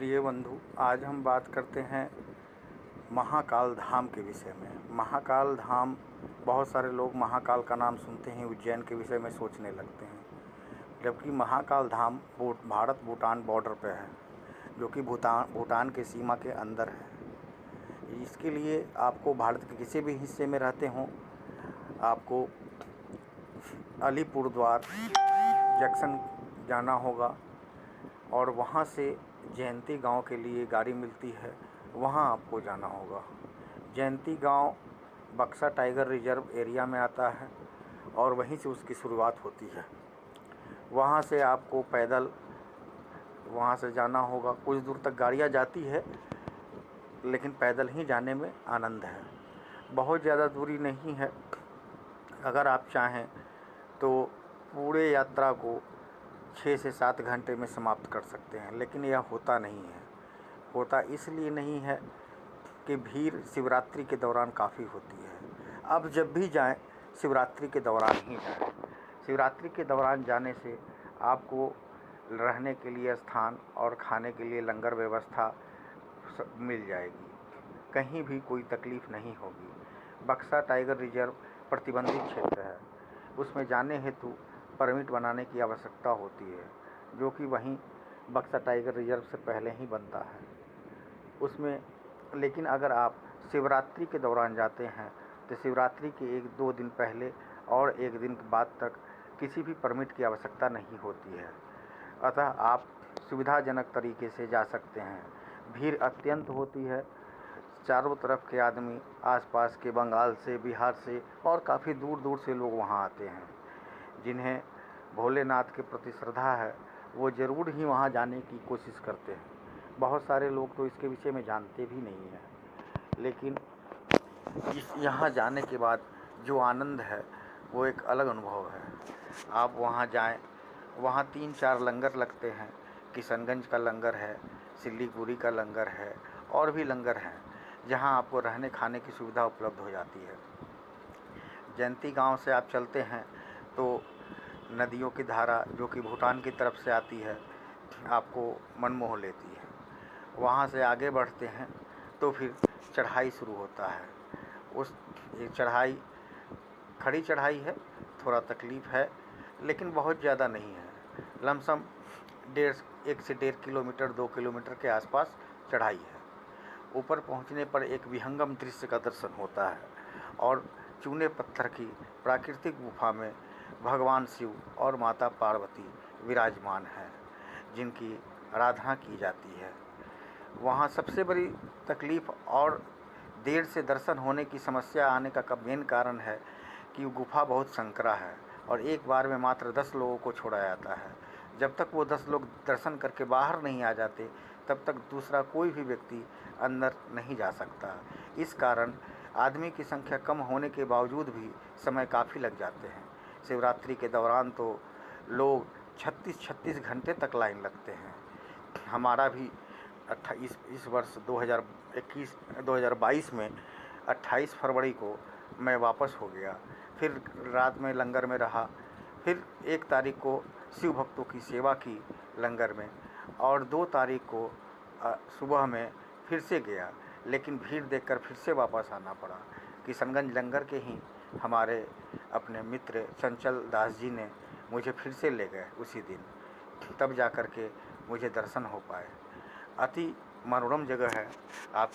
प्रिय बंधु, आज हम बात करते हैं महाकाल धाम के विषय में। महाकाल धाम, बहुत सारे लोग महाकाल का नाम सुनते ही उज्जैन के विषय में सोचने लगते हैं, जबकि महाकाल धाम भारत भूटान बॉर्डर पे है, जो कि भूटान के सीमा के अंदर है। इसके लिए आपको भारत के किसी भी हिस्से में रहते हों, आपको अलीपुरद्वार जंक्शन जाना होगा और वहाँ से जयंती गांव के लिए गाड़ी मिलती है, वहाँ आपको जाना होगा। जयंती गांव बक्सा टाइगर रिजर्व एरिया में आता है और वहीं से उसकी शुरुआत होती है। वहाँ से आपको पैदल वहाँ से जाना होगा। कुछ दूर तक गाड़ियाँ जाती है, लेकिन पैदल ही जाने में आनंद है। बहुत ज़्यादा दूरी नहीं है। अगर आप चाहें तो पूरे यात्रा को 6 से 7 घंटे में समाप्त कर सकते हैं, लेकिन यह होता नहीं है। होता इसलिए नहीं है कि भीड़ शिवरात्रि के दौरान काफ़ी होती है। अब जब भी जाएं, शिवरात्रि के दौरान ही जाएं। शिवरात्रि के दौरान जाने से आपको रहने के लिए स्थान और खाने के लिए लंगर व्यवस्था मिल जाएगी। कहीं भी कोई तकलीफ़ नहीं होगी। बक्सा टाइगर रिजर्व प्रतिबंधित क्षेत्र है। उसमें जाने हेतु परमिट बनाने की आवश्यकता होती है, जो कि वहीं बक्सा टाइगर रिजर्व से पहले ही बनता है उसमें। लेकिन अगर आप शिवरात्रि के दौरान जाते हैं तो शिवरात्रि के 1-2 दिन पहले और 1 दिन के बाद तक किसी भी परमिट की आवश्यकता नहीं होती है। अतः आप सुविधाजनक तरीके से जा सकते हैं। भीड़ अत्यंत होती है। चारों तरफ के आदमी, आसपास के बंगाल से, बिहार से और काफ़ी दूर दूर से लोग वहाँ आते हैं। जिन्हें भोलेनाथ के प्रति श्रद्धा है, वो ज़रूर ही वहाँ जाने की कोशिश करते हैं। बहुत सारे लोग तो इसके विषय में जानते भी नहीं हैं, लेकिन यहाँ जाने के बाद जो आनंद है वो एक अलग अनुभव है। आप वहाँ जाएं, वहाँ 3-4 लंगर लगते हैं। किशनगंज का लंगर है, सिल्लीगुड़ी का लंगर है और भी लंगर हैं, जहाँ आपको रहने खाने की सुविधा उपलब्ध हो जाती है। जयंती गांव से आप चलते हैं तो नदियों की धारा, जो कि भूटान की तरफ से आती है, आपको मनमोह लेती है। वहाँ से आगे बढ़ते हैं तो फिर चढ़ाई शुरू होता है। उस चढ़ाई खड़ी चढ़ाई है, थोड़ा तकलीफ़ है, लेकिन बहुत ज़्यादा नहीं है। लमसम 1 से 1.5 किलोमीटर 2 किलोमीटर के आसपास चढ़ाई है। ऊपर पहुंचने पर एक विहंगम दृश्य का दर्शन होता है और चूने पत्थर की प्राकृतिक गुफा में भगवान शिव और माता पार्वती विराजमान हैं, जिनकी आराधना की जाती है। वहाँ सबसे बड़ी तकलीफ़ और देर से दर्शन होने की समस्या आने का मेन कारण है कि गुफा बहुत संकरा है और एक बार में मात्र 10 लोगों को छोड़ा जाता है। जब तक वो 10 लोग दर्शन करके बाहर नहीं आ जाते, तब तक दूसरा कोई भी व्यक्ति अंदर नहीं जा सकता। इस कारण आदमी की संख्या कम होने के बावजूद भी समय काफ़ी लग जाते हैं। शिवरात्रि के दौरान तो लोग 36-36 घंटे तक लाइन लगते हैं। हमारा भी इस वर्ष 2022 में 28 फरवरी को मैं वापस हो गया। फिर रात में लंगर में रहा, फिर 1 तारीख को शिव भक्तों की सेवा की लंगर में, और 2 तारीख को सुबह में फिर से गया, लेकिन भीड़ देखकर फिर से वापस आना पड़ा। किशनगंज लंगर के ही हमारे अपने मित्र चंचल दास जी ने मुझे फिर से ले गए उसी दिन, तब जा कर के मुझे दर्शन हो पाए। अति मनोरम जगह है। आप